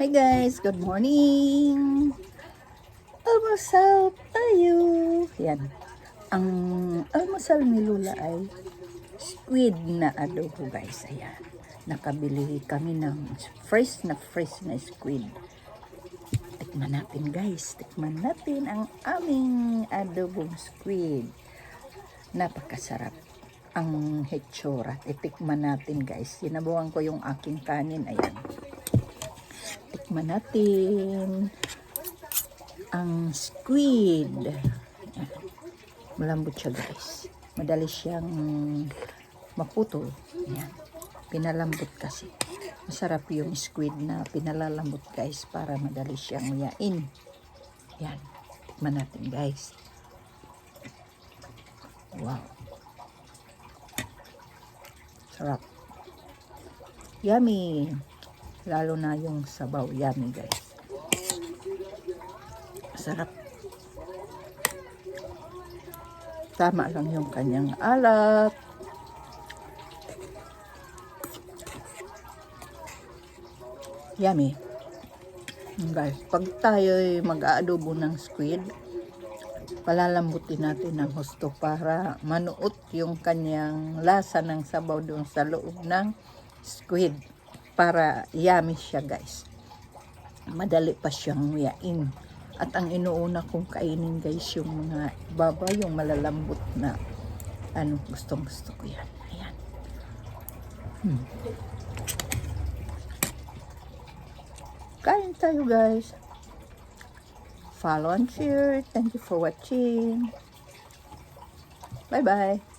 Hi guys, good morning! Almusal tayo! Yan. Ang almusal ni Lula ay squid na adobo guys. Ayan. Nakabili kami ng fresh na squid. Tikman natin guys. Tikman natin ang aming adobong squid. Napakasarap ang hetsura. Titikman natin guys. Sinabuhan ko yung aking kanin. Ayan. Tikman natin ang squid. Malambot siya guys. Madali siyang maputol. Ayan. Pinalambot kasi. Masarap yung squid na pinalalambot guys para madali siyang yain. Ayan. Tikman natin guys. Wow. Sarap. Yummy. Lalo na yung sabaw. Yummy guys. Sarap. Tama lang yung kanyang alat. Yummy. Guys, pag tayo mag-aadobo ng squid, palalambutin natin ng husto para manuot yung kanyang lasa ng sabaw doon sa loob ng squid. Para yummy siya guys. Madali pa siyang yain. At ang inuuna kong kainin guys yung mga baba, yung malalambot na gustong gusto ko yan. Ayan. Kain tayo guys. Follow and share. Thank you for watching. Bye bye.